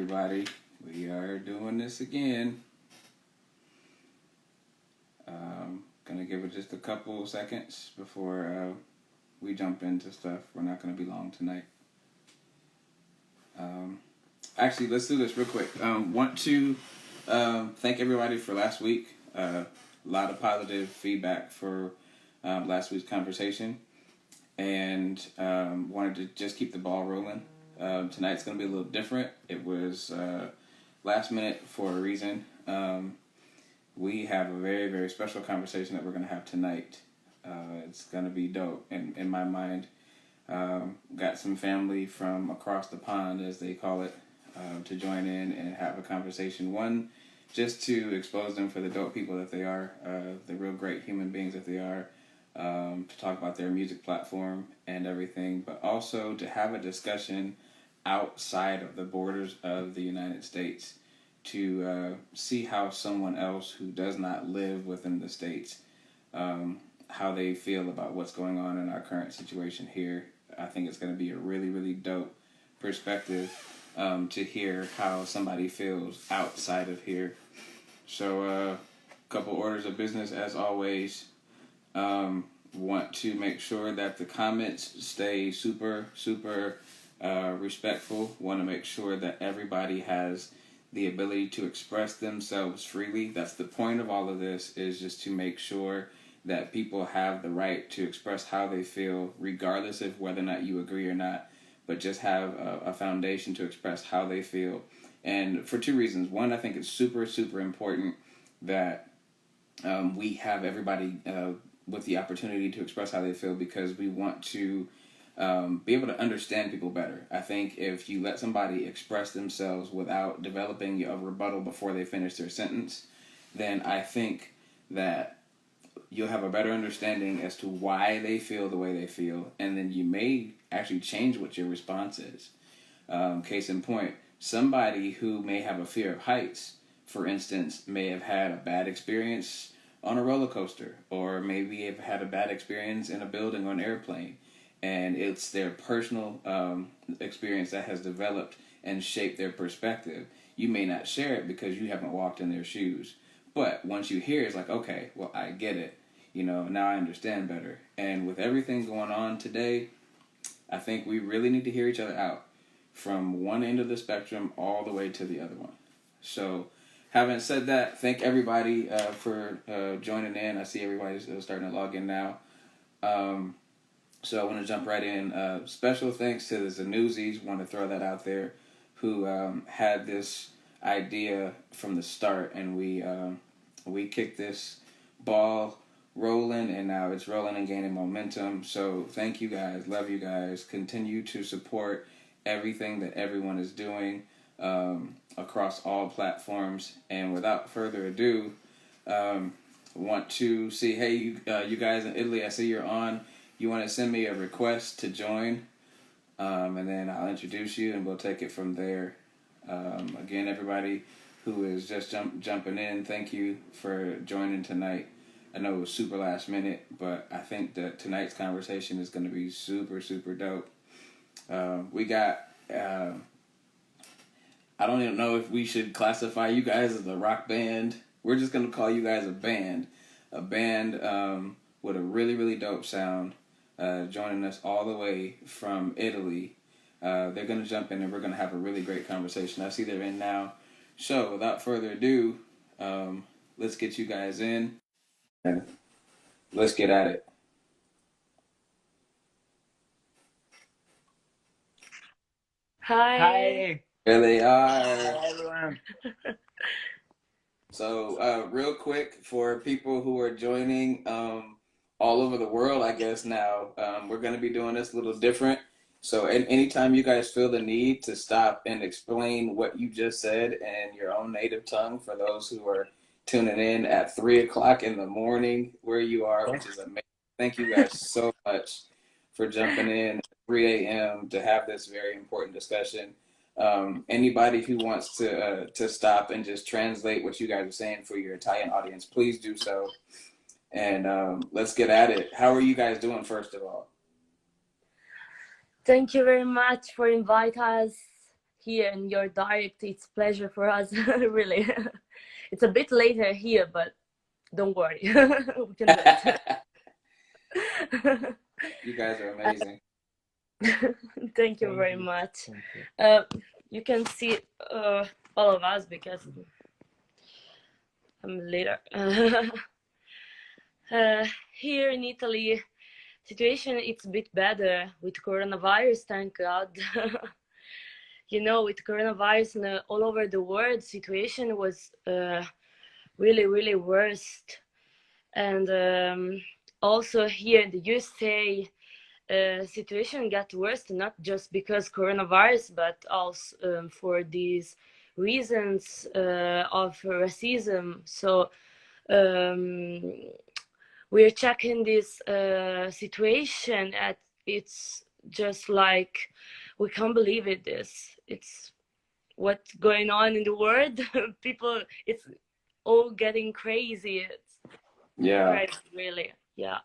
everybody. We are doing this again. Gonna give it just a couple seconds before we jump into stuff. We're not gonna be long tonight. Actually, let's do this real quick. Want to thank everybody for last week. A lot of positive feedback for last week's conversation, and wanted to just keep the ball rolling. Tonight's going to be a little different. It was last minute for a reason. We have a very, very special conversation that we're going to have tonight. It's going to be dope in my mind. Got some family from across the pond, as they call it, to join in and have a conversation. One, just to expose them for the dope people that they are, the real great human beings that they are, to talk about their music platform and everything, but also to have a discussion outside of the borders of the United States to see how someone else who does not live within the States, how they feel about what's going on in our current situation here. I think it's going to be a really, really dope perspective to hear how somebody feels outside of here. So, a couple orders of business as always. Want to make sure that the comments stay super, super respectful. Want to make sure that everybody has the ability to express themselves freely. That's the point of all of this, is just to make sure that people have the right to express how they feel, regardless of whether or not you agree or not, but just have a foundation to express how they feel. And for two reasons. One, I think it's super, super important that we have everybody with the opportunity to express how they feel, because we want to be able to understand people better. I think if you let somebody express themselves without developing a rebuttal before they finish their sentence, then I think that you'll have a better understanding as to why they feel the way they feel, and then you may actually change what your response is. Case in point, somebody who may have a fear of heights, for instance, may have had a bad experience on a roller coaster, or maybe have had a bad experience in a building or an airplane, and it's their personal experience that has developed and shaped their perspective. You may not share it because you haven't walked in their shoes, but once you hear it, it's like, okay, well, I get it. Now I understand better. And with everything going on today, I think we really need to hear each other out from one end of the spectrum all the way to the other one. So, having said that, thank everybody for joining in. I see everybody's starting to log in now. So I want to jump right in. Special thanks to the Zanuzis, want to throw that out there, who had this idea from the start, and we kicked this ball rolling, and now it's rolling and gaining momentum. So thank you guys. Love you guys. Continue to support everything that everyone is doing across all platforms. And without further ado, want to see, hey, you guys in Italy, I see you're on. You want to send me a request to join, and then I'll introduce you, and we'll take it from there. Again, everybody who is just jumping in, thank you for joining tonight. I know it was super last minute, but I think that tonight's conversation is going to be super, super dope. We got, I don't even know if we should classify you guys as a rock band. We're just going to call you guys a band. A band with a really, really dope sound, joining us all the way from Italy. They're going to jump in, and we're going to have a really great conversation. I see they're in now. So, without further ado, let's get you guys in. Let's get at it. Hi. Hi. Here they are. Hi, everyone. So, real quick, for people who are joining all over the world, I guess now, we're going to be doing this a little different. So, anytime you guys feel the need to stop and explain what you just said in your own native tongue, for those who are tuning in at 3 o'clock in the morning where you are, which is amazing. Thank you guys so much for jumping in at 3 a.m. to have this very important discussion. Anybody who wants to stop and just translate what you guys are saying for your Italian audience, please do so. And let's get at it. How are you guys doing, first of all? Thank you very much for inviting us here in your direct. It's pleasure for us, really. It's a bit later here, but don't worry, we can do it. You guys are amazing. Thank you very much. Uh, you can see all of us because I'm later. Here in Italy, situation it's a bit better with coronavirus, thank God. With coronavirus and all over the world, situation was really, really worst. And also here in the USA, situation got worse, not just because coronavirus, but also for these reasons of racism. So um, we're checking this situation at it's just like we can't believe it. It's what's going on in the world. People, it's all getting crazy. It's Yeah. crazy, really. Yeah.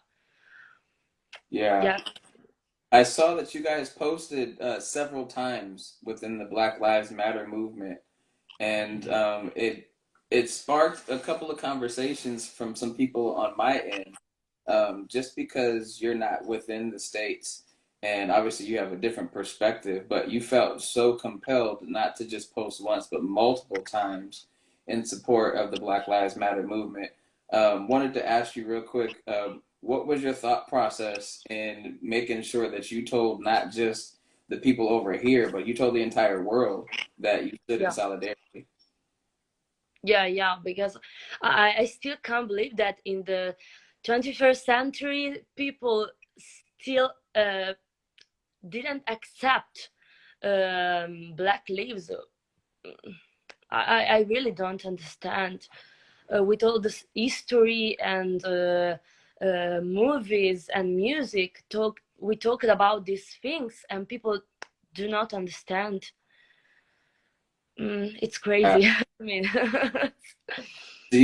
Yeah. Yeah. I saw that you guys posted several times within the Black Lives Matter movement, and it sparked a couple of conversations from some people on my end. Just because you're not within the states, and obviously you have a different perspective, but you felt so compelled not to just post once, but multiple times in support of the Black Lives Matter movement. Wanted to ask you real quick, what was your thought process in making sure that you told not just the people over here, but you told the entire world that you stood in Yeah. solidarity? Yeah, because I still can't believe that in the 21st century, people still didn't accept black lives. I really don't understand. With all this history and movies and music, we talked about these things, and people do not understand. It's crazy. I mean, Do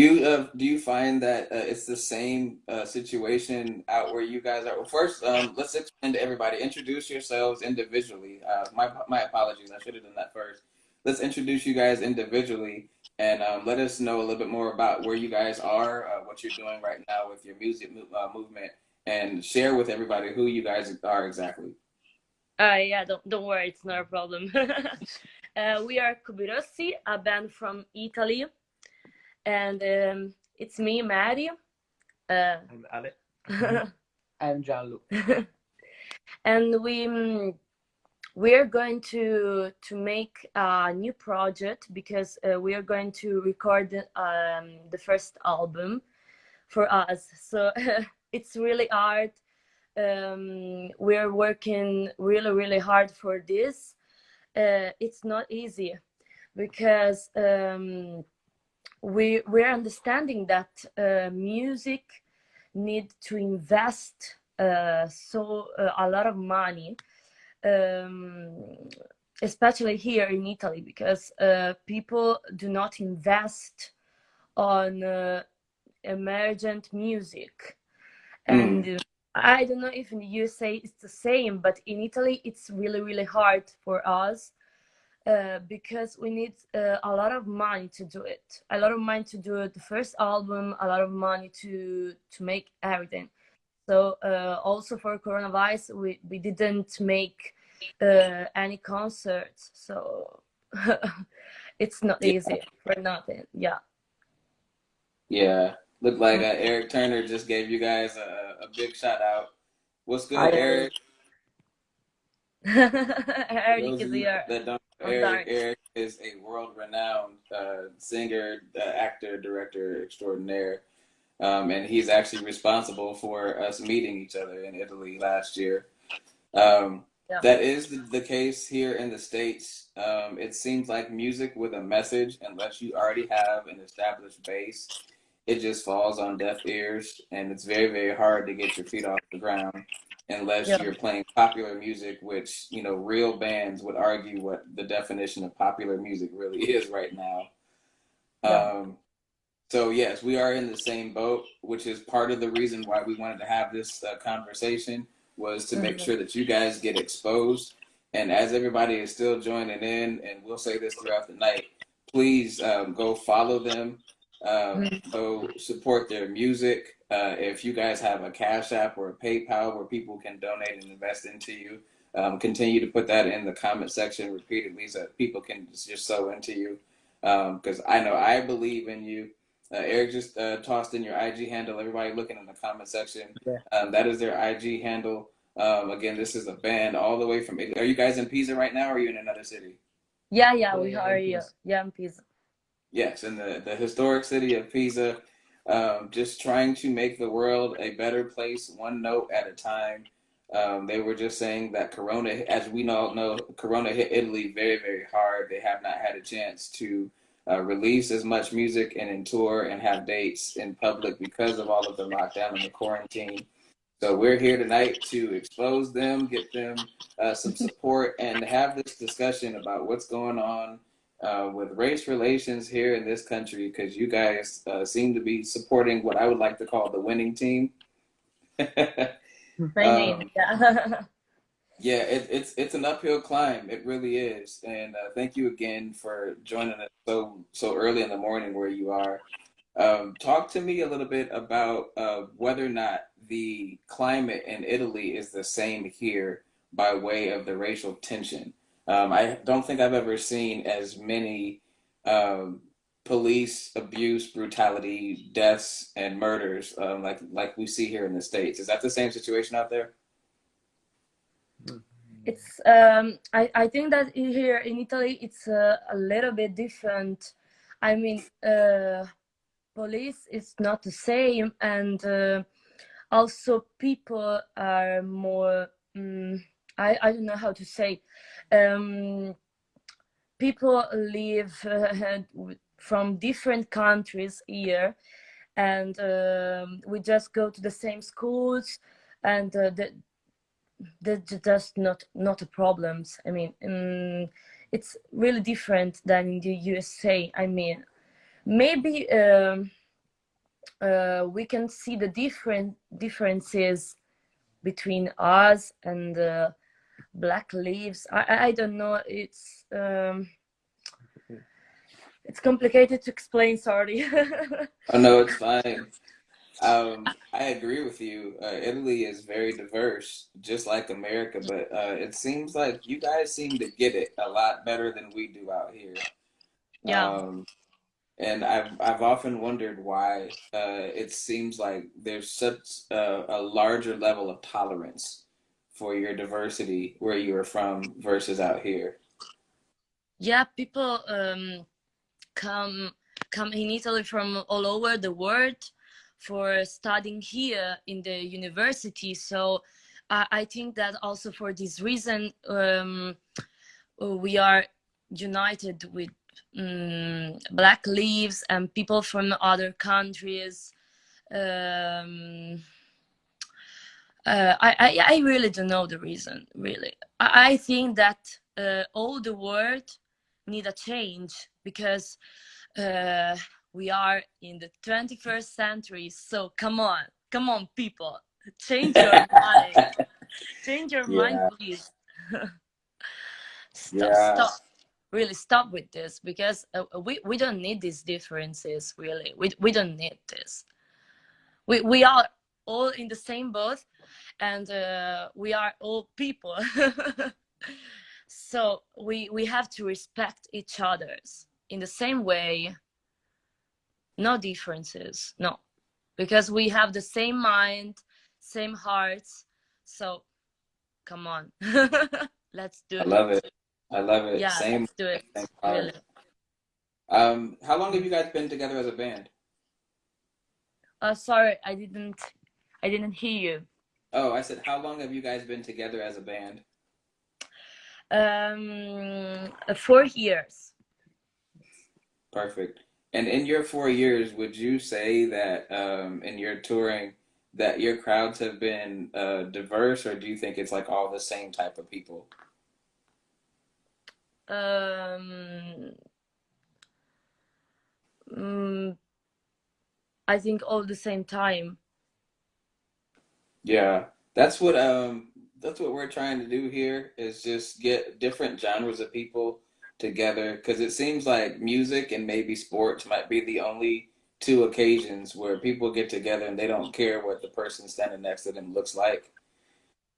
you find that it's the same situation out where you guys are? Well, first, let's explain to everybody. Introduce yourselves individually. My apologies. I should have done that first. Let's introduce you guys individually and let us know a little bit more about where you guys are, what you're doing right now with your movement, and share with everybody who you guys are exactly. yeah, don't worry, it's not a problem. We are Cubirossi, a band from Italy, and it's me, Maddie. I'm Ale. I'm Gianluca. And we're going to make a new project because we are going to record the first album for us. So it's really hard. We're working really, really hard for this. It's not easy because we're understanding that music need to invest a lot of money, especially here in Italy, because people do not invest on emergent music. And I don't know if in the USA it's the same, but in Italy it's really, really hard for us because we need a lot of money to do it. A lot of money to do the first album, a lot of money to make everything. So also for coronavirus, we didn't make any concerts. So it's not Yeah. easy for nothing. Yeah. Yeah. Looked like Eric Turner just gave you guys a big shout out. What's Hi, good, Eric. Eric? For Eric those of is you here that don't know on Eric, dark. Eric is a world-renowned singer, actor, director extraordinaire, and he's actually responsible for us meeting each other in Italy last year. Um, Yeah. that is the case here in the States. It seems like music with a message, unless you already have an established base, it just falls on deaf ears, and it's very, very hard to get your feet off the ground unless Yeah. you're playing popular music, which, real bands would argue what the definition of popular music really is right now. Yeah. So yes, we are in the same boat, which is part of the reason why we wanted to have this conversation was to make Mhm. sure that you guys get exposed And as everybody is still joining in, and we'll say this throughout the night, please go follow them, go support their music. If you guys have a Cash App or a PayPal where people can donate and invest into you, continue to put that in the comment section repeatedly so that people can just sow into you. Because I know I believe in you. Eric just tossed in your IG handle. Everybody looking in the comment section. Yeah. That is their IG handle. Again, this is a band all the way from Italy. Are you guys in Pisa right now, or are you in another city? Yeah, we are here. Yeah, in Pisa. Yes, in the historic city of Pisa, just trying to make the world a better place, one note at a time. They were just saying that Corona, as we all know, Corona hit Italy very, very hard. They have not had a chance to release as much music and tour and have dates in public because of all of the lockdown and the quarantine. So we're here tonight to expose them, get them some support, and have this discussion about what's going on with race relations here in this country, because you guys seem to be supporting what I would like to call the winning team. My name, yeah. Yeah, it's an uphill climb. It really is. And thank you again for joining us so early in the morning where you are. Talk to me a little bit about whether or not the climate in Italy is the same here by way of the racial tension. I don't think I've ever seen as many um, police abuse, brutality, deaths, and murders like we see here in the States. Is that the same situation out there? It's I think that here in Italy it's a little bit different. I mean, police is not the same, and also people are more. I don't know how to say. People live from different countries here, and we just go to the same schools, and that's just not a problems. I mean, it's really different than in the USA. I mean, maybe we can see the differences between us and Black Lives. I don't know. It's complicated to explain. Sorry. Oh no, it's fine. I agree with you. Italy is very diverse, just like America, but it seems like you guys seem to get it a lot better than we do out here. Yeah. And I've often wondered why it seems like there's such a larger level of tolerance for your diversity where you are from versus out here. Yeah, people come in Italy from all over the world for studying here in the university. So I think that also for this reason we are united with Black Lives and people from other countries. I really don't know the reason. Really, I think that all the world need a change, because we are in the 21st century. So come on, people, change your mind. Change your mind, Yeah, please. yeah, Stop. Really stop with this, because we don't need these differences. Really, we don't need this. We are all in the same boat, and we are all people. So we have to respect each others in the same way. No differences, no, because we have the same mind, same hearts. So come on. Let's do I it. love it. I love it. Yeah, Same, let's do it. same Really. heart. How long have you guys been together as a band? Sorry, I didn't hear you. Oh, I said, how long have you guys been together as a band? 4 years. Perfect. And in your 4 years, would you say that in your touring that your crowds have been diverse, or do you think it's like all the same type of people? Um, mm, I think all the same time. Yeah, that's what that's what we're trying to do here is just get different genres of people together because it seems like music and maybe sports might be the only two occasions where people get together and they don't care what the person standing next to them looks like.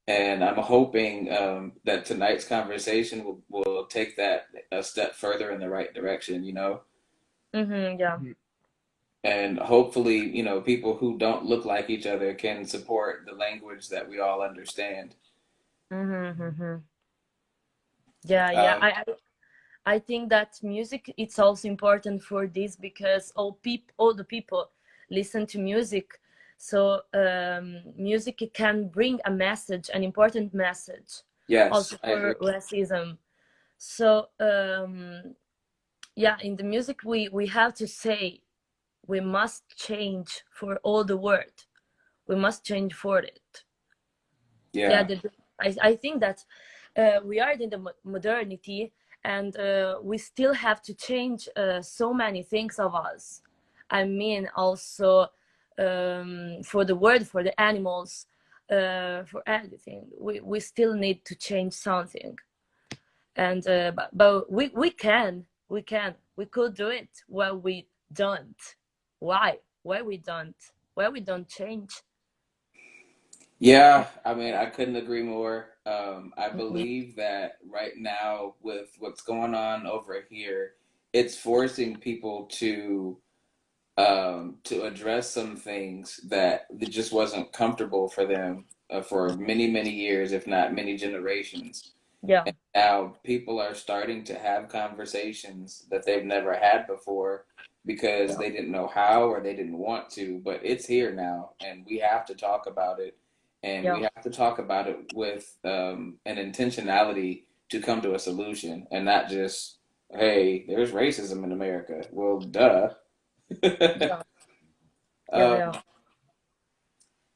And I'm hoping that tonight's conversation will take that a step further in the right direction, you know? Yeah. And hopefully, you know, people who don't look like each other can support the language that we all understand. Yeah, yeah. Um, I think that music it's also important for this because all the people listen to music. So music can bring a message, an important message, yes, also I agree. for racism. So yeah, in the music we have to say we must change for all the world. We must change for it. Yeah, Yeah. I think that we are in the modernity, and we still have to change so many things of us. I mean, also for the world, for the animals, for everything. We still need to change something, and but we could do it. Well, we don't. Why? Why we don't? Why we don't change? Yeah, I mean, I couldn't agree more. I Mhm. believe that right now, with what's going on over here, it's forcing people to address some things that just wasn't comfortable for them for many, many years, if not many generations. Yeah, And now people are starting to have conversations that they've never had before because yeah, they didn't know how or they didn't want to, but it's here now and we have to talk about it. And we yeah. have to talk about it with an intentionality to come to a solution and not just, hey, there's racism in America. Well, duh. Yeah, yeah, um, yeah.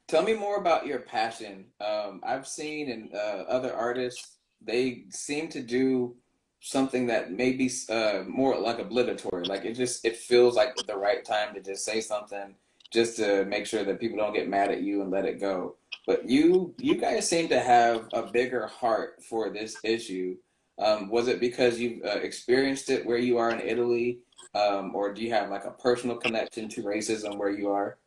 Tell me more about your passion. I've seen in other artists, they seem to do something that may be more like obligatory. Like it feels like the right time to just say something, just to make sure that people don't get mad at you and let it go. But you guys seem to have a bigger heart for this issue. Was it because you've experienced it where you are in Italy, or do you have like a personal connection to racism where you are?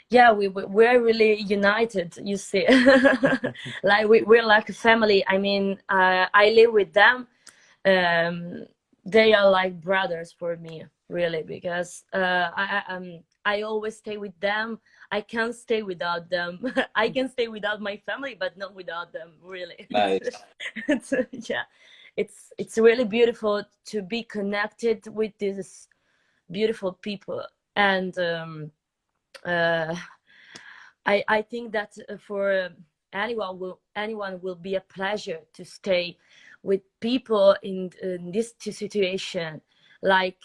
Yeah, we're really united, you see. Like we're like a family. I mean, I live with them. um they are like brothers for me, really, because I always stay with them. I can't stay without them. I can stay without my family, but not without them, really. Nice. It's yeah, it's really beautiful to be connected with these beautiful people. And uh I think that for anyone will be a pleasure to stay with people in this situation, like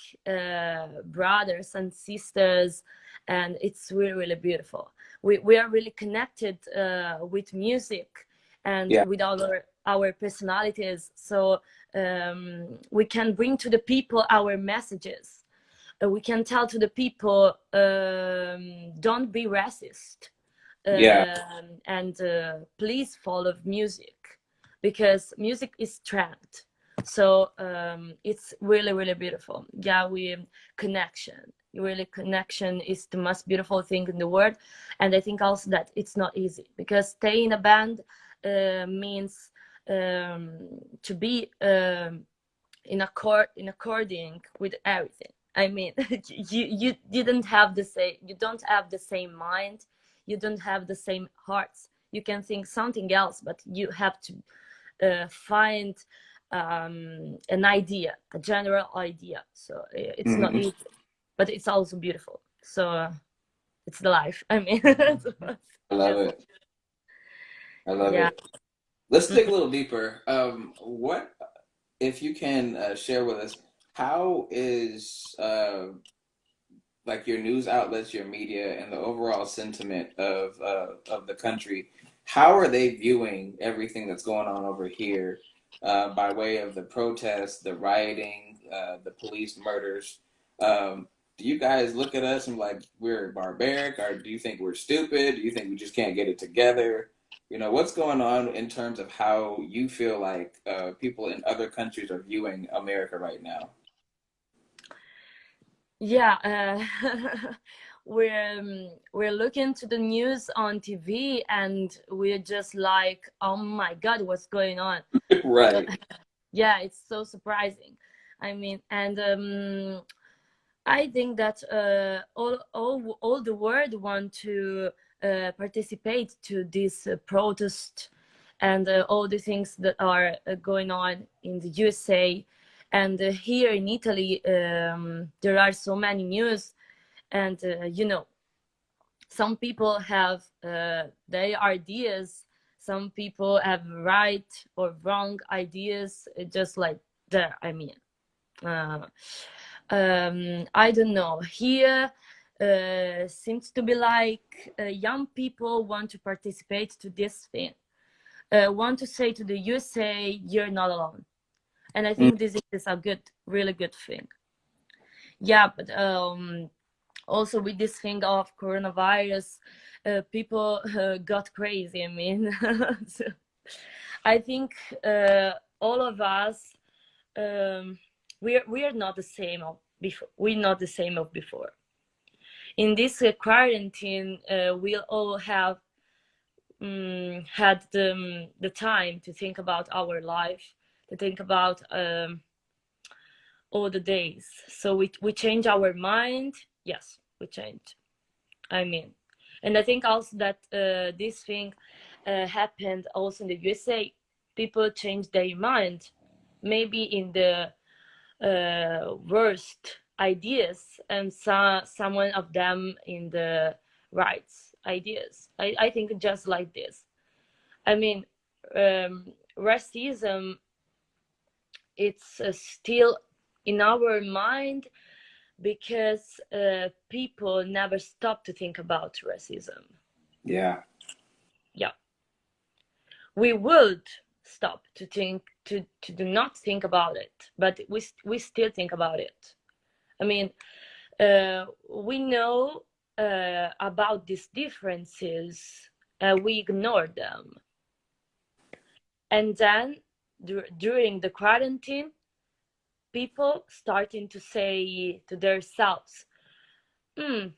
brothers and sisters, and it's really really beautiful. We are really connected with music and Yeah. with our personalities, so we can bring to the people our messages. We can tell to the people, don't be racist, Yeah. and please follow music, because music is strength. So it's really really beautiful. Yeah, we connection, really connection is the most beautiful thing in the world. And I think also that it's not easy, because stay in a band means to be in according with everything. I mean, you don't have the same, you don't have the same mind, you don't have the same hearts. You can think something else, but you have to find an idea, a general idea. So it's not Mhm. easy, but it's also beautiful. So it's the life. I mean, I love just it. I love yeah. it. Let's dig a little deeper. What, if you can share with us, how is like your news outlets, your media, and the overall sentiment of the country? How are they viewing everything that's going on over here by way of the protests, the rioting, the police murders? Do you guys look at us and like we're barbaric, or do you think we're stupid? Do you think we just can't get it together? You know, what's going on in terms of how you feel like people in other countries are viewing America right now? Yeah, we're looking to the news on TV, and we're just like, oh my God, what's going on? Right. Yeah, it's so surprising. I mean, and I think that all the world want to participate to this protest and all the things that are going on in the USA, and here in Italy there are so many news, and you know, some people have their ideas, some people have right or wrong ideas, just like there. I mean, uh, I don't know. Here seems to be like young people want to participate to this thing, want to say to the USA, you're not alone. And I think this is a good, really good thing. Yeah, but also with this thing of coronavirus, people got crazy. I mean, so I think all of us, we're not the same of before. We're not the same of before. In this quarantine, we'll all have had the time to think about our life, to think about all the days. So we change our mind. Yes, we change. I mean, and I think also that this thing happened also in the USA. People changed their mind, maybe in the worst ideas, and some of them in the rights ideas. I think just like this. I mean, racism, it's still in our mind because people never stop to think about racism. Yeah. Yeah, we would stop to think, to do not think about it, but we still think about it. I mean, we know about these differences, we ignore them, and then during the quarantine, people starting to say to themselves,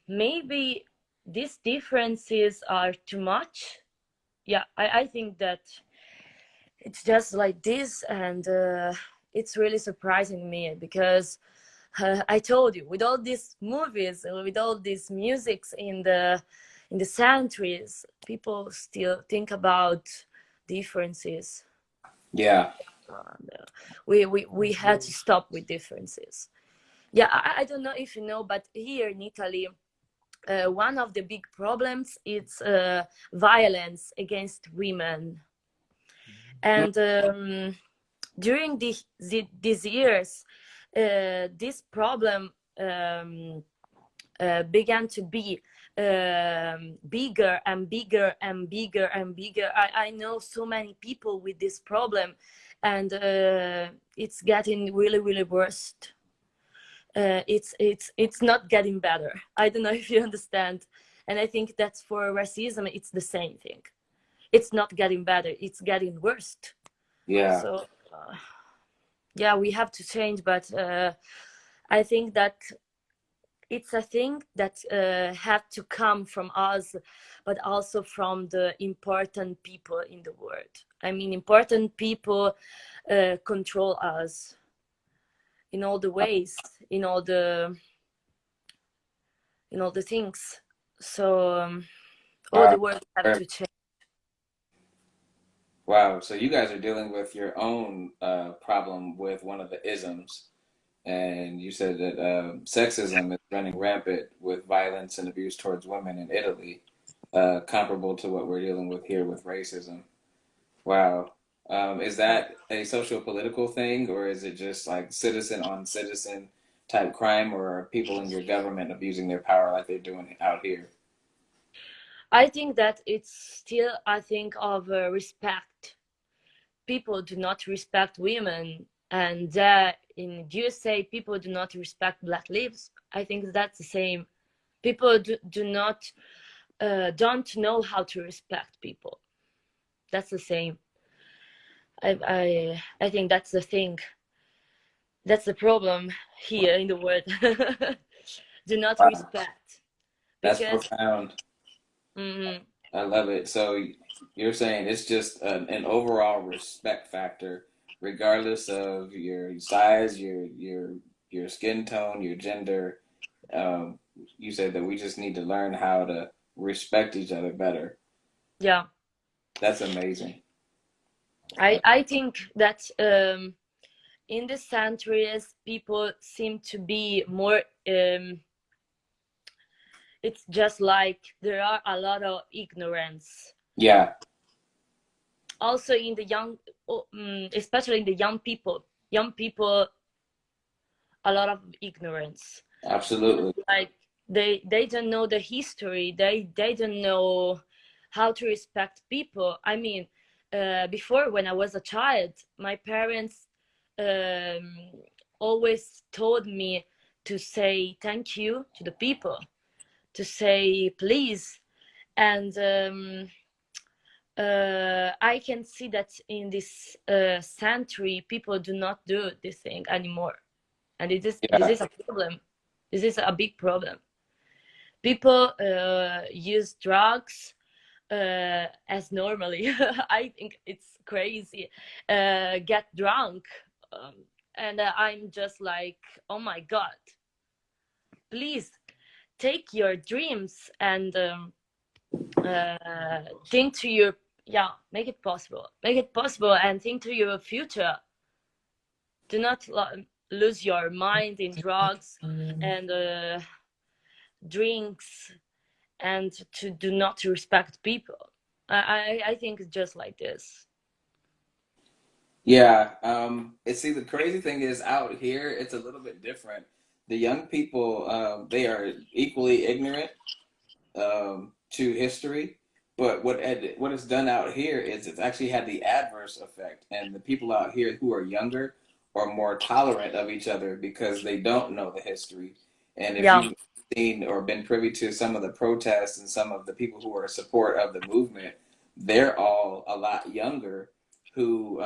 maybe these differences are too much. Yeah, I think that it's just like this, and it's really surprising me because I told you, with all these movies, with all these musics in the centuries, people still think about differences. Yeah. And, we had to stop with differences. Yeah, I don't know if you know, but here in Italy, one of the big problems is violence against women, and during these years, this problem began to be bigger and bigger and bigger and bigger. I know so many people with this problem, and it's getting really, really worse. It's not getting better. I don't know if you understand, and I think that's for racism. It's the same thing. It's not getting better. It's getting worse. Yeah. So yeah, we have to change, but I think that it's a thing that had to come from us, but also from the important people in the world. I mean, important people control us in all the ways, in all the things. So all Wow. the world have to change. Wow. So you guys are dealing with your own problem with one of the isms, and you said that sexism is running rampant with violence and abuse towards women in Italy, comparable to what we're dealing with here with racism. Wow. Is that a social political thing, or is it just like citizen on citizen type crime, or are people in your government abusing their power like they're doing out here? I think that it's still a thing of respect. People do not respect women, and in USA people do not respect black lives. I think that's the same. People do not don't know how to respect people. that's the same. I think that's the thing. That's the problem here in the world. Do not Wow, respect that's because profound. mhm, I love it. So you're saying it's just an overall respect factor, regardless of your size, your skin tone, your gender. Um, you said that we just need to learn how to respect each other better. yeah, That's amazing. I think that in the centuries people seem to be more it's just like there are a lot of ignorance Yeah, also in the young especially in the young people, a lot of ignorance, absolutely. like they don't know the history, they don't know how to respect people. I mean, before, when I was a child, my parents um, always told me to say thank you to the people, to say please, and I can see that in this century people do not do this thing anymore, and this Yeah, is a problem. This is a big problem. People use drugs as normally. I think it's crazy. Get drunk, um, and I'm just like, oh my god! Please take your dreams and think to your, yeah, make it possible. Make it possible and think to your future. Do not lose your mind in drugs and drinks, and to do not respect people. I think it's just like this. yeah. See, the crazy thing is out here, it's a little bit different. The young people, they are equally ignorant to history. But what it's done out here is it's actually had the adverse effect, and the people out here who are younger are more tolerant of each other because they don't know the history. And if Yeah, you've seen or been privy to some of the protests and some of the people who are in support of the movement, they're all a lot younger who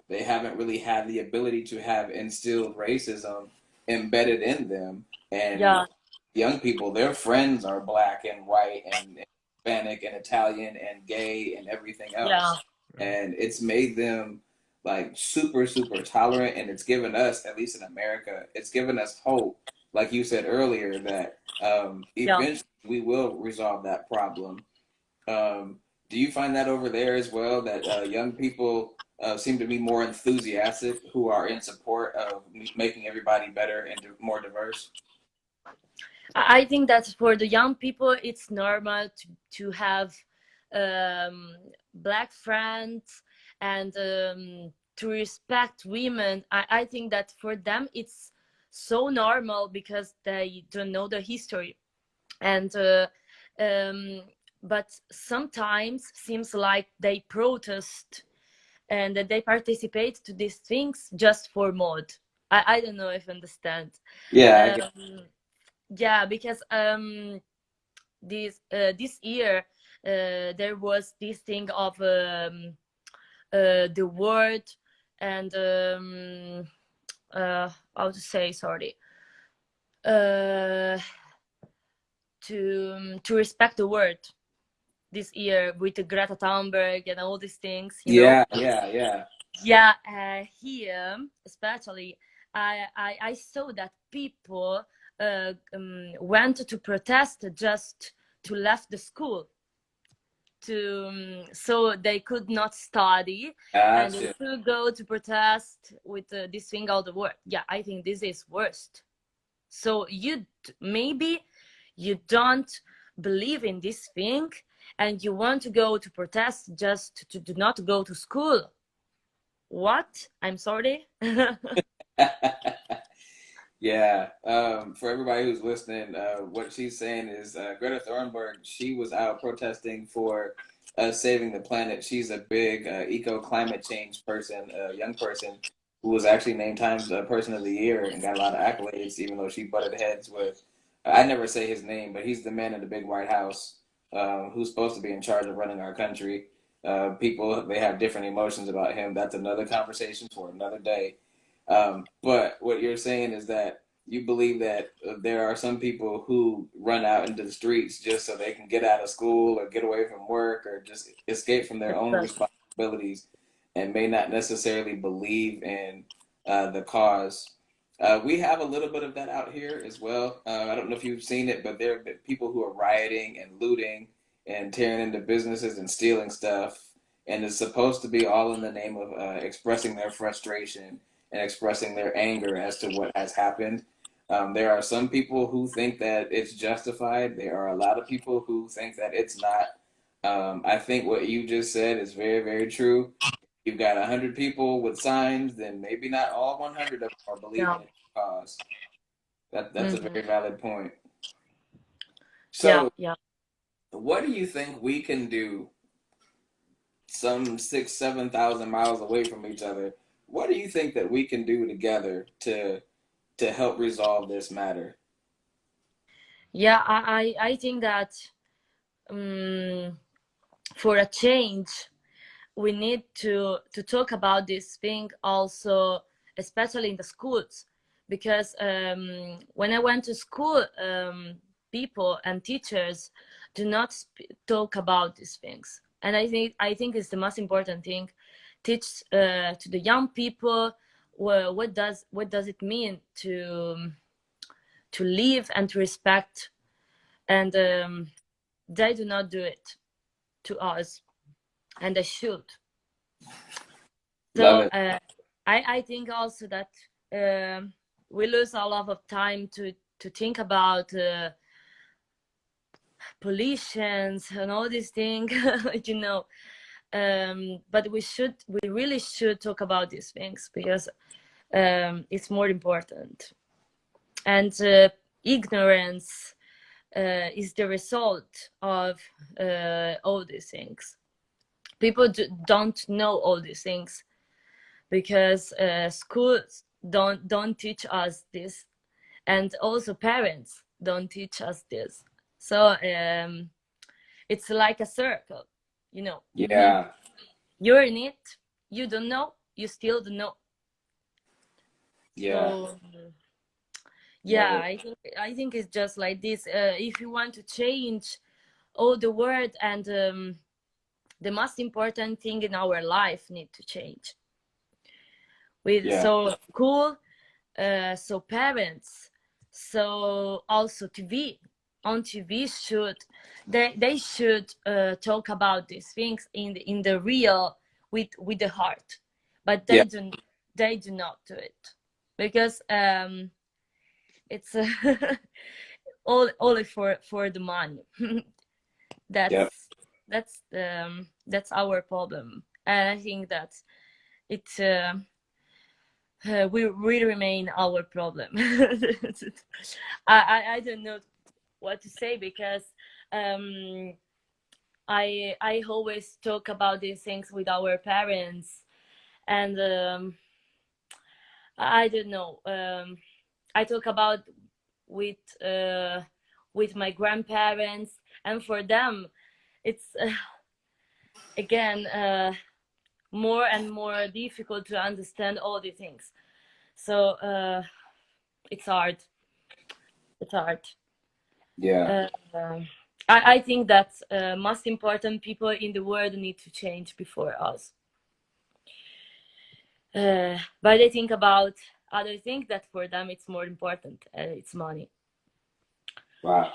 they haven't really had the ability to have instilled racism embedded in them. And yeah, young people, their friends are black and white and Hispanic and Italian and gay and everything yeah, else. And it's made them like super, super tolerant. And it's given us, at least in America, it's given us hope, like you said earlier, that yeah. eventually we will resolve that problem. Do you find that over there as well, that young people seem to be more enthusiastic who are in support of making everybody better and more diverse? I think that for the young people, it's normal to have black friends and to respect women. I think that for them, it's so normal because they don't know the history. And um, but sometimes seems like they protest and that they participate to these things just for mod. I don't know if you understand. Yeah, I get. Um, yeah, because this year there was this thing of the word and how to say, sorry, uh, to respect the word this year with the Greta Thunberg and all these things, you know. Yeah, yeah, yeah. Yeah, here especially, I saw that people went to protest just to left the school to so they could not study and they Gotcha. could go to protest with this thing out the word. Yeah, I think this is worst. So maybe you don't believe in this thing and you want to go to protest just to do not go to school. What? I'm sorry. Yeah. For everybody who's listening, what she's saying is Greta Thunberg, she was out protesting for saving the planet. She's a big eco climate change person, a young person who was actually named Times Person of the Year and got a lot of accolades, even though she butted heads with, I never say his name, but he's the man in the big White House who's supposed to be in charge of running our country. people, they have different emotions about him. That's another conversation for another day. But what you're saying is that you believe that there are some people who run out into the streets just so they can get out of school or get away from work or just escape from their own responsibilities and may not necessarily believe in the cause. We have a little bit of that out here as well. I don't know if you've seen it, but there have been people who are rioting and looting and tearing into businesses and stealing stuff. And it's supposed to be all in the name of expressing their frustration and expressing their anger as to what has happened. There are some people who think that it's justified. There are a lot of people who think that it's not. I think what you just said is very, very true. You've got 100 people with signs, then maybe not all 100 of them are believing in the cause. That's a very valid point. So, what do you think we can do some 6,000-7,000 miles away from each other? What do you think that we can do together to help resolve this matter? Yeah, I think that for a change, we need to talk about this thing also, especially in the schools, because when I went to school, people and teachers do not talk about these things, and I think it's the most important thing. Teach to the young people what does it mean to live and to respect, and they do not do it to us, and they should. So I think also that we lose a lot of time to think about pollutions and all these things, you know. But we really should talk about these things, because it's more important. And ignorance is the result of all these things. People don't know all these things because schools don't teach us this, and also parents don't teach us this. So it's like a circle, you know. Yeah. You're in it, you don't know, you still don't know. Yeah. So, yeah, I think it's just like this. If you want to change all the world, and the most important thing in our life need to change. So school, so parents, so also TV. On TV they should talk about these things in the real, with the heart, but they do not do it, because it's only for the money. That's our problem, and I think that it will remain our problem. I don't know what to say, because I always talk about these things with our parents, and I don't know. I talk about with my grandparents, and for them, it's again more and more difficult to understand all these things. So it's hard. It's hard. Yeah. I think that most important people in the world need to change before us. But I think about other things that for them it's more important. It's money. Wow.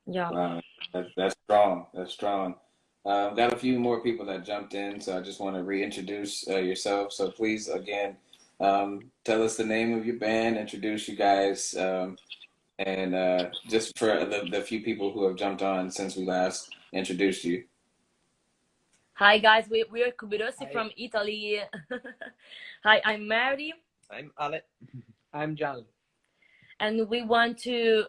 Yeah. Wow. That's strong. That's strong. Got a few more people that jumped in, so I just want to reintroduce yourself. So please, again, tell us the name of your band, introduce you guys, and just for the few people who have jumped on since we last introduced you. Hi guys, we're Cubirossi from Italy. Hi, I'm Mary. I'm Ale. I'm Gianlu. And we want to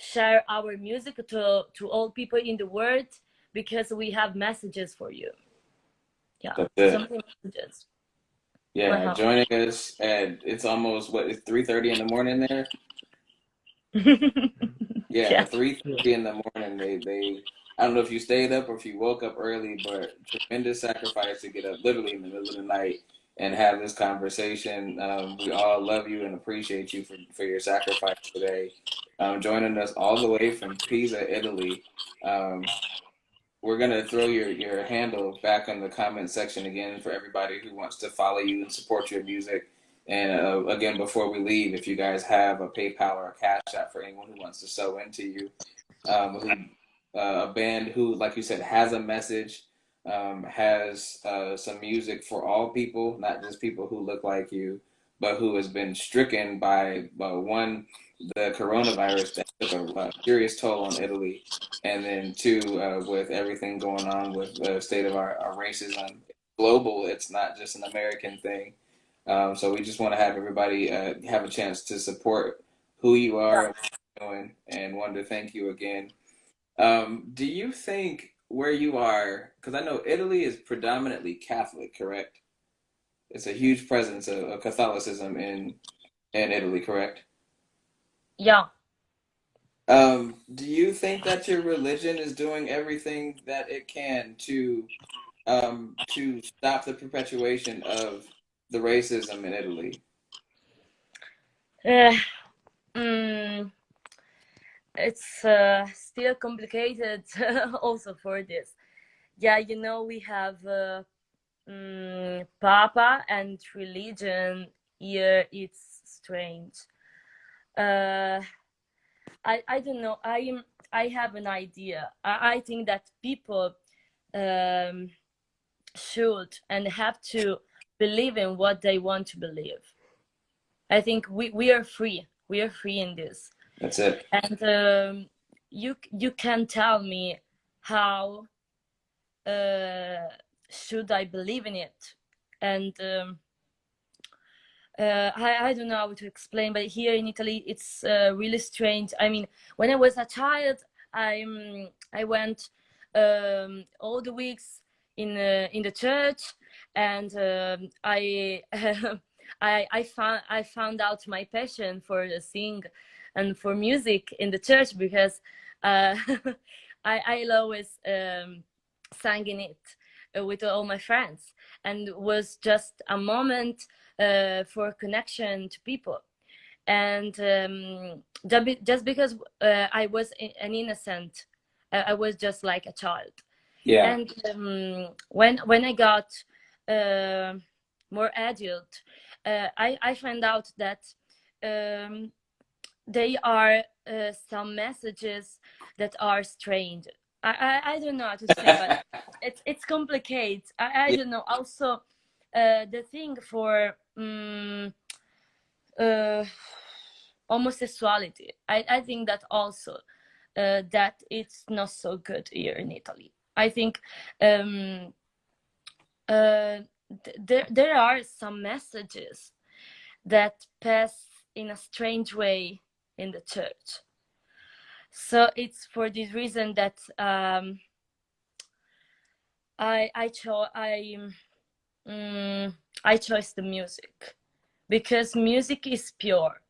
share our music to all people in the world, because we have messages for you. Yeah, some messages. Yeah, joining us at, it's almost, it's 3:30 in the morning there? Yeah, 3:30 in the morning, I don't know if you stayed up or if you woke up early, but tremendous sacrifice to get up literally in the middle of the night and have this conversation. We all love you and appreciate you for your sacrifice today. Joining us all the way from Pisa, Italy. Um, we're gonna throw your handle back in the comment section again for everybody who wants to follow you and support your music. And again, before we leave, if you guys have a PayPal or a Cash App for anyone who wants to sew into you, a band who, like you said, has a message, has some music for all people, not just people who look like you, but who has been stricken by one, the coronavirus that took a serious toll on Italy, and then two, with everything going on with the state of our racism global. It's not just an American thing. So we just want to have everybody have a chance to support who you are and what you're doing, and wanted to thank you again. Do you think where you are, because I know Italy is predominantly Catholic, correct? It's a huge presence of Catholicism in Italy, correct? Yeah. Do you think that your religion is doing everything that it can to stop the perpetuation of the racism in Italy? Uh, mm, it's still complicated also for this. Yeah, we have Papa and religion here. It's strange. Uh, I don't know. I have an idea. I think that people um, should and have to believe in what they want to believe. I think we are free. We are free in this. That's it. And you can tell me how should I believe in it? And I don't know how to explain, but here in Italy, it's really strange. I mean, when I was a child, I went all the weeks in the church, and I I found out my passion for the sing and for music in the church because I always sang in it with all my friends, and it was just a moment for connection to people. And just because I was an innocent, I was just like a child. Yeah. And when I got more adult, I found out that they are some messages that are strange. I don't know how to say, but it's complicated. I Yeah. don't know. Also, the thing for uh, homosexuality, I think that also that it's not so good here in Italy. I think there are some messages that pass in a strange way in the church. So it's for this reason that I chose I chose the music, because music is pure.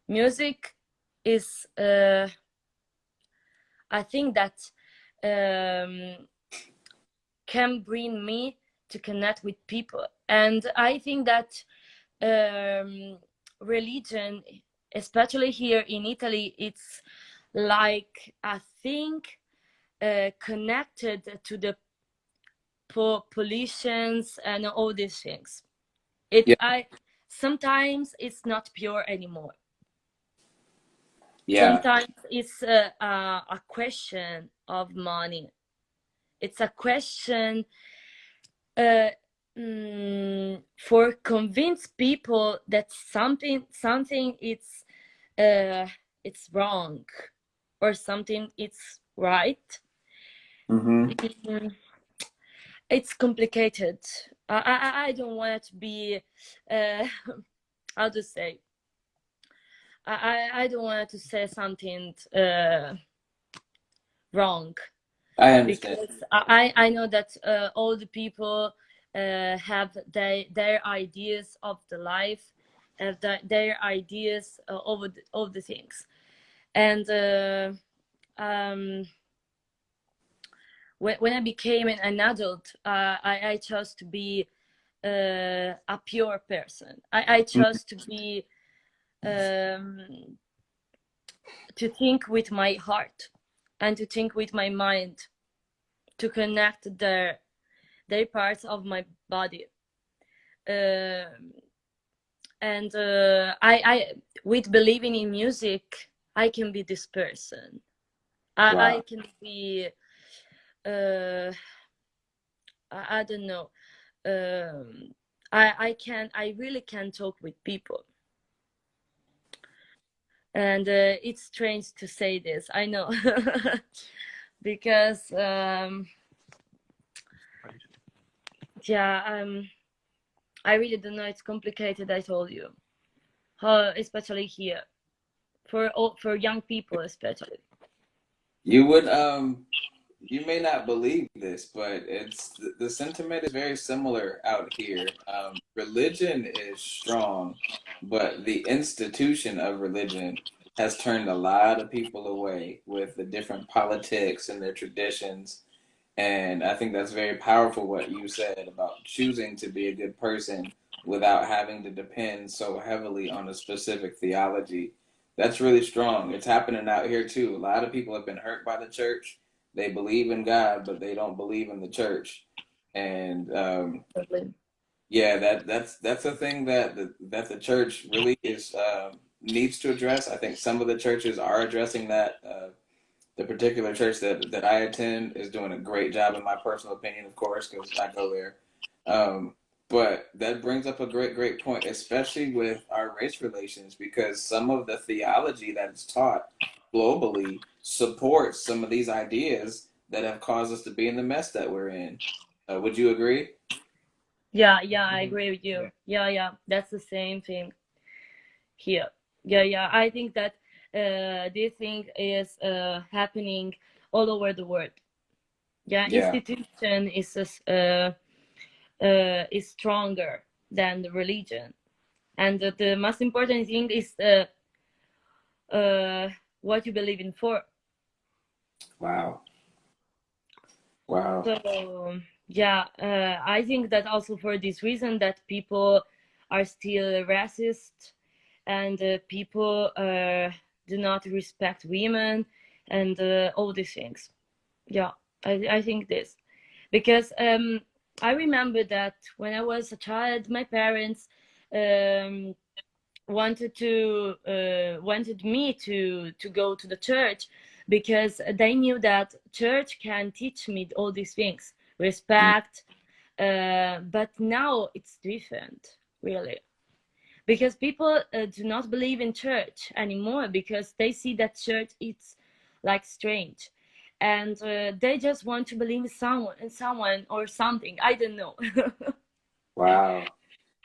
Music is I think that can bring me to connect with people, and I think that religion, especially here in Italy, it's like a thing connected to the pollutions and all these things. Yeah. I sometimes it's not pure anymore. Yeah. Sometimes it's a question of money. It's a question for convince people that something it's wrong, or something it's right. Mm-hmm. It's complicated. I don't want it to be how to say. I don't want to say something wrong, I understand. because I know that all the people have their ideas of the life, have their ideas of the things, and when I became an adult, I chose to be a pure person. I chose to be um, to think with my heart and to think with my mind, to connect their parts of my body. And I with believing in music, I can be this person. I Wow. can be I don't know. I really can talk with people, and it's strange to say this, I know. Because yeah, I really don't know, it's complicated, I told you, how, especially here, for young people especially. You would you may not believe this, but it's the sentiment is very similar out here. Religion is strong, but the institution of religion has turned a lot of people away with the different politics and their traditions. And I think that's very powerful what you said about choosing to be a good person without having to depend so heavily on a specific theology. That's really strong. It's happening out here too. A lot of people have been hurt by the church. They believe in God, but they don't believe in the church. And yeah, that's a thing that the church really is needs to address. I think some of the churches are addressing that. The particular church that I attend is doing a great job, in my personal opinion, of course, because I go there. Um, but that brings up a great point, especially with our race relations, because some of the theology that is taught globally supports some of these ideas that have caused us to be in the mess that we're in. Would you agree? Yeah, I agree with you. Yeah, that's the same thing here. Yeah, I think that this thing is happening all over the world. Yeah, Yeah, institution is stronger than the religion, and the most important thing is uh, what you believe in for. wow, wow, So yeah, I think that also for this reason that people are still racist, and people do not respect women, and all these things. Yeah, I think this, because I remember that when I was a child, my parents um, wanted me to go to the church, because they knew that church can teach me all these things, mm, respect. But now it's different, really, because people do not believe in church anymore, because they see that church is like strange, and they just want to believe in someone or something, I don't know. wow.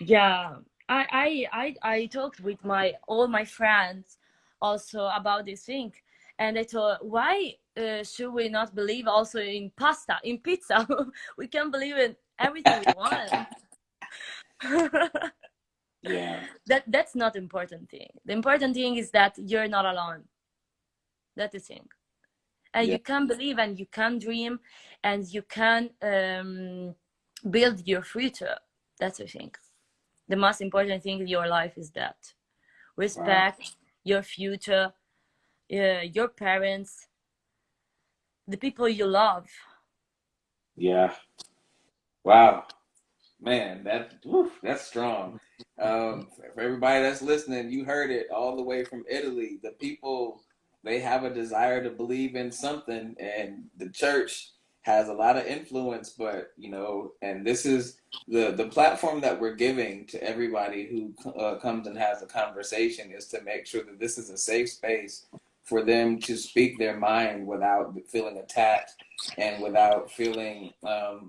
Yeah, I talked with my all my friends also about this thing, and I thought, why should we not believe also in pasta, in pizza? We can believe in everything we want. Yeah, That's not the important thing. The important thing is that you're not alone. That's the thing. And yeah, you can believe, and you can dream, and you can build your future. That's the thing. The most important thing in your life is that wow, respect your future, your parents, the people you love. yeah, wow. Man, that's strong. For everybody that's listening, you heard it all the way from Italy. The people, they have a desire to believe in something, and the church has a lot of influence. But and this is the platform that we're giving to everybody who comes and has a conversation, is to make sure that this is a safe space for them to speak their mind without feeling attacked and without feeling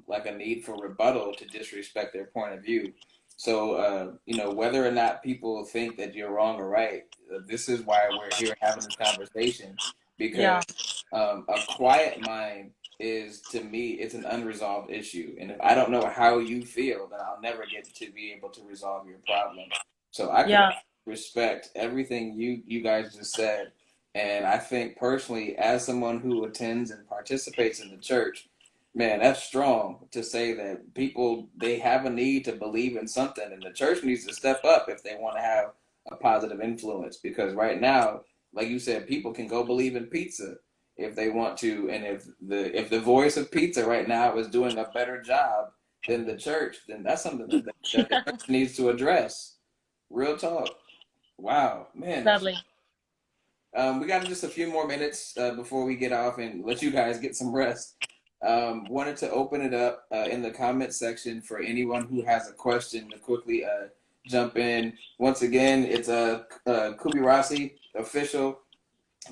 like a need for rebuttal to disrespect their point of view. So, whether or not people think that you're wrong or right, this is why we're here having this conversation, because Yeah, a quiet mind is, to me, it's an unresolved issue. And if I don't know how you feel, then I'll never get to be able to resolve your problem. So I can yeah, respect everything you guys just said. And I think personally, as someone who attends and participates in the church, Man, that's strong to say that people they have a need to believe in something, and the church needs to step up if they want to have a positive influence. Because right now, like you said, people can go believe in pizza if they want to, and if the voice of pizza right now is doing a better job than the church, then that's something that the Yeah, church needs to address. Real talk. Wow, man, that's sadly. we got just a few more minutes before we get off and let you guys get some rest. Wanted to open it up in the comment section for anyone who has a question to quickly jump in. Once again, it's Cubirossi official.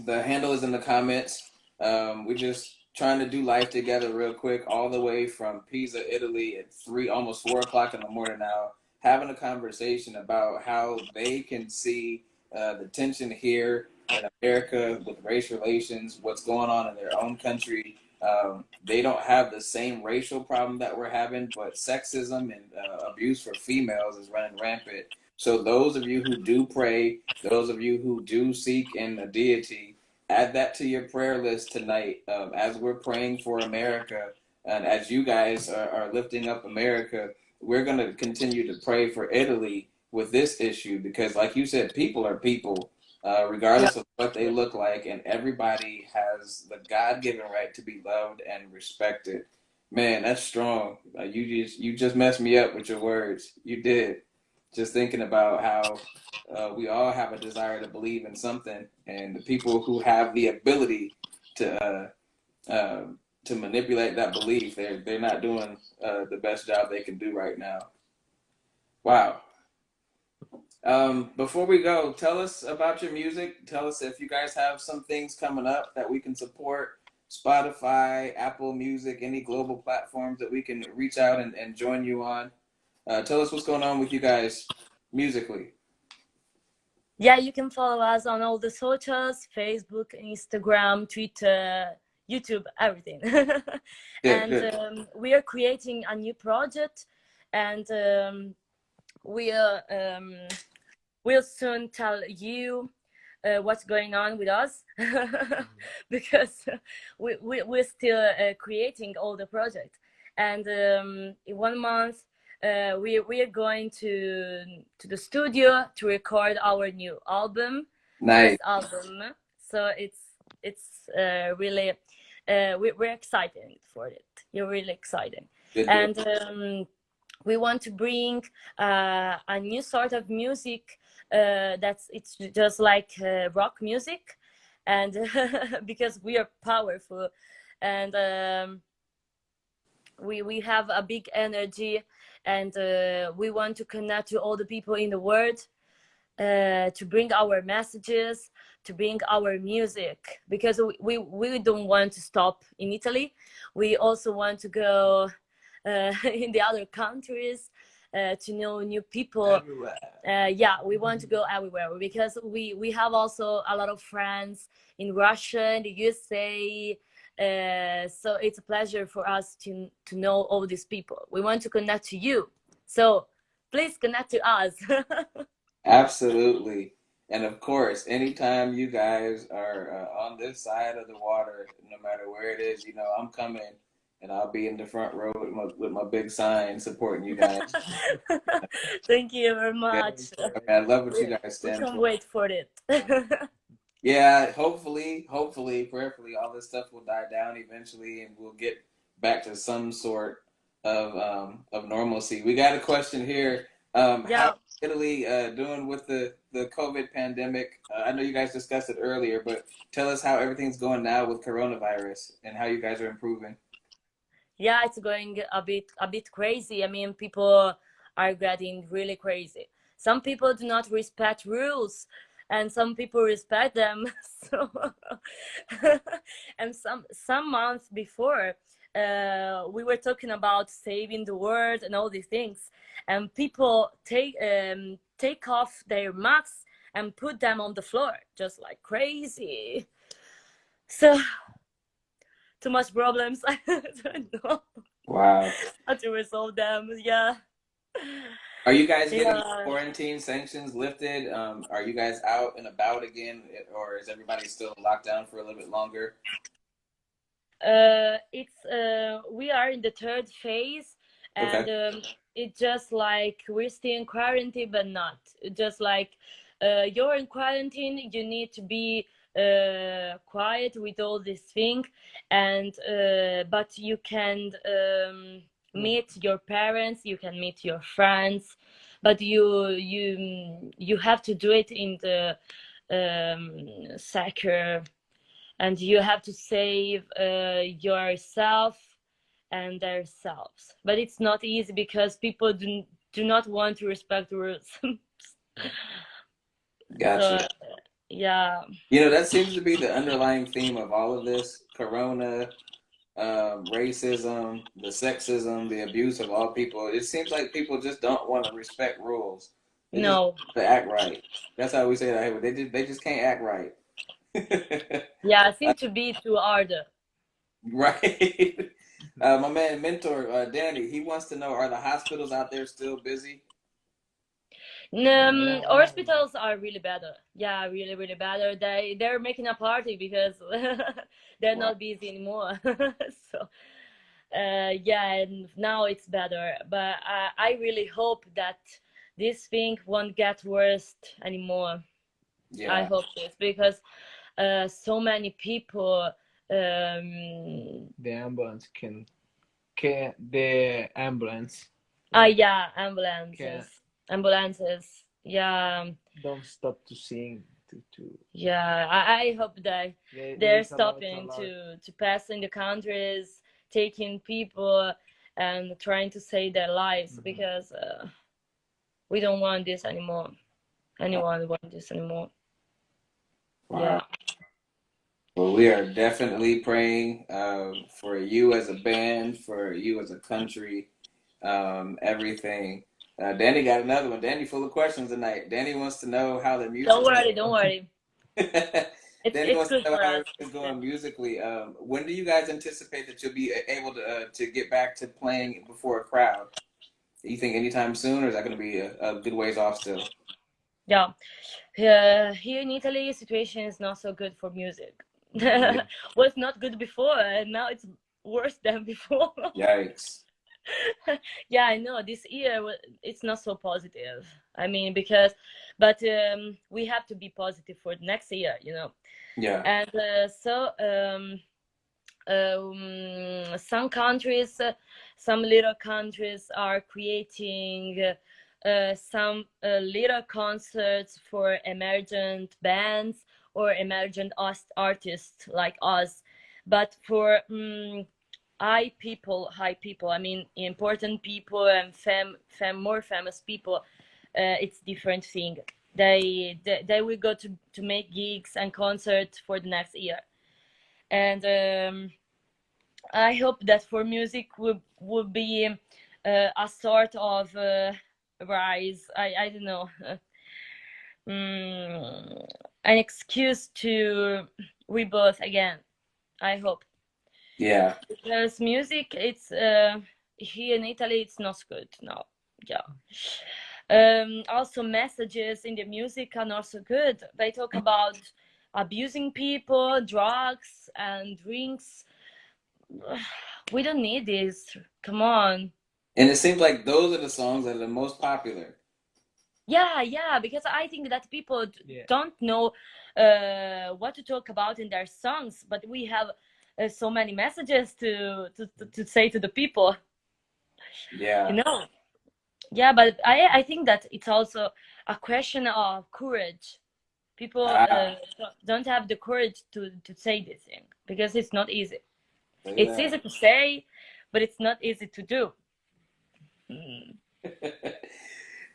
The handle is in the comments. We're just trying to do life together real quick, all the way from Pisa, Italy, at almost 4 o'clock in the morning now, having a conversation about how they can see the tension here in America with race relations, what's going on in their own country. They don't have the same racial problem that we're having, but sexism and abuse for females is running rampant. So those of you who do pray, those of you who do seek in a deity, add that to your prayer list tonight as we're praying for America and as you guys are lifting up America. We're going to continue to pray for Italy with this issue because, like you said, people are people, Yeah, regardless of what they look like, and everybody has the God-given right to be loved and respected. Man, that's strong. You just messed me up with your words. You did. Just thinking about how we all have a desire to believe in something, and the people who have the ability to to manipulate that belief, they're not doing the best job they can do right now. Wow. Before we go, tell us about your music. Tell us if you guys have some things coming up that we can support. Spotify, Apple Music, any global platforms that we can reach out and join you on. Tell us what's going on with you guys musically. yeah. You can follow us on all the socials: Facebook, Instagram, Twitter, YouTube, everything. Good, And good. we are creating a new project, and we will soon tell you what's going on with us because we're still creating all the project. And in 1 month, we are going to the studio to record our new album, Nice. first album. So it's really we're excited for it. You're really excited. Good deal. And we want to bring a new sort of music that's it's just like rock music, and because we are powerful, and we have a big energy, and we want to connect to all the people in the world, to bring our messages, to bring our music, because we don't want to stop in Italy. We also want to go in the other countries, to know new people. Yeah, we want to go everywhere because we have also a lot of friends in Russia, in the USA. So it's a pleasure for us to know all these people. We want to connect to you, so please connect to us. Absolutely. And of course, anytime you guys are on this side of the water, no matter where it is, I'm coming and I'll be in the front row with my big sign supporting you guys. Thank you very Yeah. much. I love what you we, guys we stand can't for. wait for it. Yeah, hopefully, prayerfully, all this stuff will die down eventually, and we'll get back to some sort of normalcy. We got a question here. How Yeah. is Italy doing with the COVID pandemic? I know you guys discussed it earlier, but tell us how everything's going now with coronavirus and how you guys are improving. Yeah, it's going a bit crazy. I mean, people are getting really crazy. Some people do not respect rules, and some people respect them. So and some months before, we were talking about saving the world and all these things, and people take off their masks and put them on the floor just like crazy. So too much problems. I don't know Wow. how to resolve them. Yeah. Are you guys getting the Yeah. quarantine sanctions lifted? Are you guys out and about again, or is everybody still locked down for a little bit longer? It's we are in the third phase, and Okay. it's just like we're still in quarantine, but not just like you're in quarantine. You need to be quiet with all this thing, and but you can meet your parents, you can meet your friends, but you have to do it in the secure, and you have to save yourself and themselves. But it's not easy because people do not want to respect the rules. So Gotcha. yeah, You know, that seems to be the underlying theme of all of this. Corona, racism, the sexism, the abuse of all people. It seems like people just don't want to respect rules. They just no, want to act right. That's how we say that. They just can't act right. yeah, I seem to be too hard. Right. My man mentor Danny, he wants to know: are the hospitals out there still busy? Hospitals are really better. Yeah, really, really better. They're making a party because they're Wow. not busy anymore. So yeah, and now it's better. But I really hope that this thing won't get worse anymore. I Yeah. hope this because so many people. The ambulance can the ambulance Yeah, can ambulances. Yeah, don't stop to sing to yeah. I hope that there they're is a stopping lot. to pass in the countries, taking people and trying to save their lives because we don't want this anymore. Anyone want this anymore? Yeah. Wow. Well, we are definitely praying for you as a band, for you as a country, everything. Danny got another one. Danny full of questions tonight. Danny wants to know how the Don't music's worry, don't worry. Danny It's wants good to know for how us. everything's going musically. When do you guys anticipate that you'll be able to get back to playing before a crowd? Do you think anytime soon, or is that going to be a good ways off still? Yeah. Here in Italy, situation is not so good for music. Yeah. Was not good before, and now it's worse than before. Yikes. Yeah, I know this year it's not so positive. I mean, because, but we have to be positive for the next year, you know. Yeah. And some countries, some little countries are creating some little concerts for emergent bands or emergent artists like us. But for high people, I mean important people and more famous people, it's different thing. They will go to make gigs and concerts for the next year. And I hope that for music would be a sort of rise. I don't know, mm, an excuse to rebirth again. I hope Yeah. because music, it's here in Italy, it's not good now. Yeah. Also, messages in the music are not so good. They talk about abusing people, drugs, and drinks. We don't need this. Come on. And it seems like those are the songs that are the most popular. Yeah, because I think that people Yeah. don't know what to talk about in their songs, but we have so many messages to say to the people, you Yeah. know. Yeah, but I think that it's also a question of courage. People Ah, don't have the courage to say this thing because it's not easy. look It's at easy to say, but it's not easy to do. that.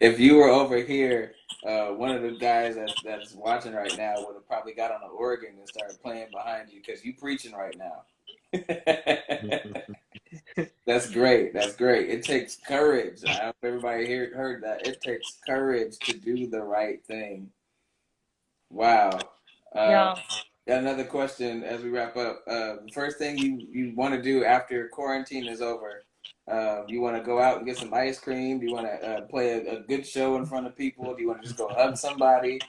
If you were over here, one of the guys that's watching right now would have probably got on the organ and started playing behind you because you preaching right now. That's great. That's great. It takes courage. I hope everybody here heard that. It takes courage to do the right thing. Wow. Uh, Yeah. got another question as we wrap up. The first thing you want to do after quarantine is over, you want to go out and get some ice cream? Do you want to play a good show in front of people? Do you want to just go hug somebody?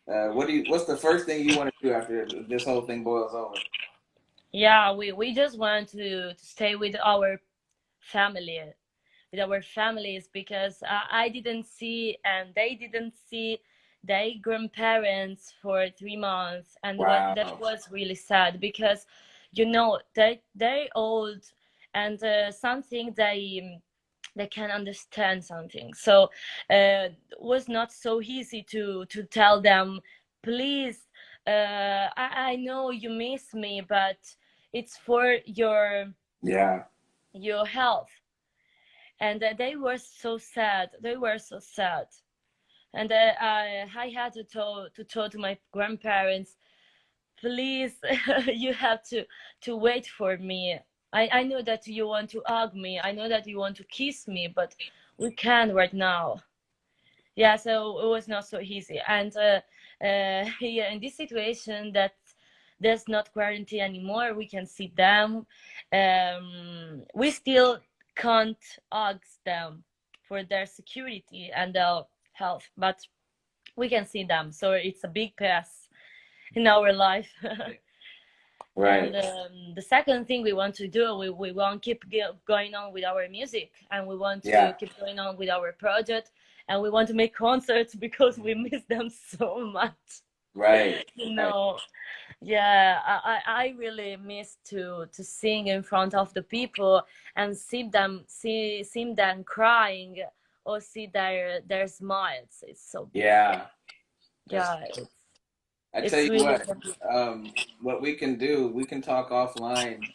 What's the first thing you want to do after this whole thing boils over? Yeah, we just want to stay with our family, with our families, because I didn't see and they didn't see their grandparents for 3 months, and that Wow. was really sad because, you know, they're old, and something they can understand something. So it was not so easy to tell them, please, I know you miss me, but it's for Yeah. your health. And they were so sad. They were so sad. And I had to tell to my grandparents, please, you have to wait for me. I know that you want to hug me. I know that you want to kiss me, but we can't right now. Yeah, so it was not so easy. And yeah, in this situation that there's not quarantine anymore, we can see them. We still can't ask them for their security and their health, but we can see them. So it's a big pass in our life. And Right. the second thing we want to do, we want to keep going on with our music, and we want to Yeah. keep going on with our project, and we want to make concerts because we miss them so much. Right. You Right. know, yeah, I really miss to sing in front of the people and see them crying or see their smiles. It's so beautiful. Yeah. That's Yeah, I tell it's you really what we can do, we can talk offline,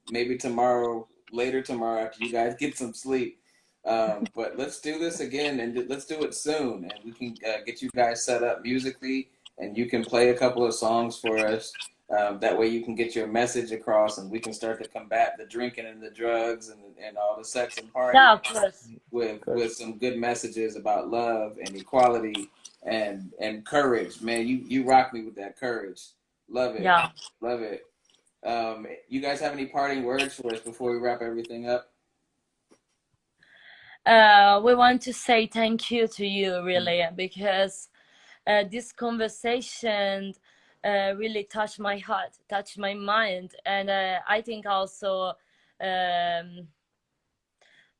maybe tomorrow, later tomorrow after you guys get some sleep. But let's do this again and let's do it soon. And we can get you guys set up musically and you can play a couple of songs for us. That way you can get your message across and we can start to combat the drinking and the drugs and all the sex and yeah, partying of course. Of with course. some good messages about love and equality and courage. Man, you rock me with that courage. Love it. Yeah. Love it. You guys have any parting words for us before we wrap everything up? We want to say thank you to you, really, because this conversation really touched my heart, touched my mind, and I think also um,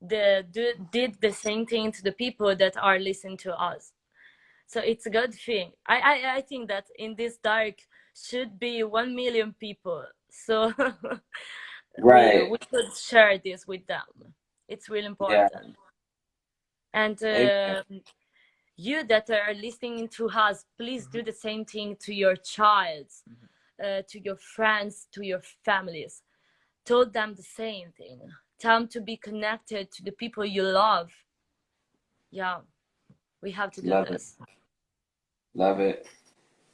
did the same thing to the people that are listening to us. So it's a good thing. I think that in this dark should be 1 million people. So we Right. we could share this with them. It's really Yeah. important. And Amen. you that are listening to us, please do the same thing to your child, to your friends, to your families. Tell them the same thing. Tell them to be connected to the people you love. Yeah, we have to do Love it. this. Love it.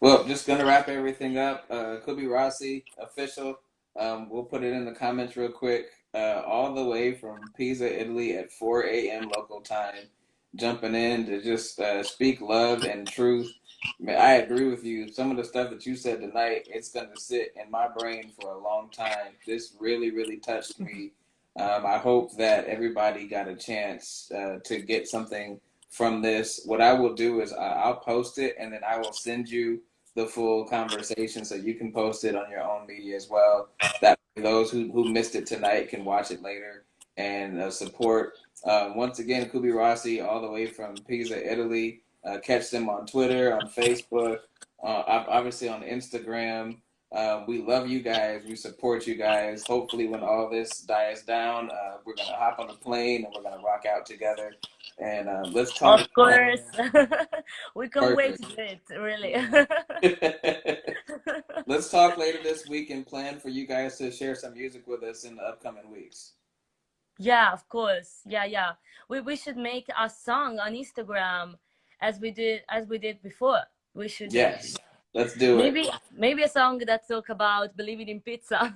Well, just gonna wrap everything up. Cubirossi official. We'll put it in the comments real quick. All the way from Pisa, Italy, at 4 a.m. local time, jumping in to just speak love and truth. Man, I agree with you. Some of the stuff that you said tonight, it's gonna sit in my brain for a long time. This really, really touched me. I hope that everybody got a chance to get something from this. What I will do is I'll post it and then I will send you the full conversation so you can post it on your own media as well. That those who missed it tonight can watch it later and support. Once again, Cubirossi, all the way from Pisa, Italy. Catch them on Twitter, on Facebook, obviously on Instagram. We love you guys. We support you guys. Hopefully, when all this dies down, we're gonna hop on a plane and we're gonna rock out together. And let's talk. Of Yeah, course, yeah, we can't wait Perfect. to do it, really. yeah. Let's talk later this week and plan for you guys to share some music with us in the upcoming weeks. Yeah, of course. Yeah, yeah. We should make a song on Instagram as we did before. We should do it. Yes, let's do it. Maybe a song that talk about believing in pizza.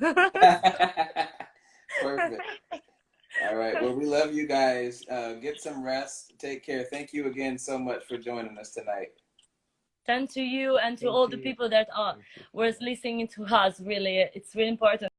Perfect. All right. Well, we love you guys. Get some rest. Take care. Thank you again so much for joining us tonight. Thank to you and to Thank all the you. people that are Thank you. was listening to us. Really, it's really important.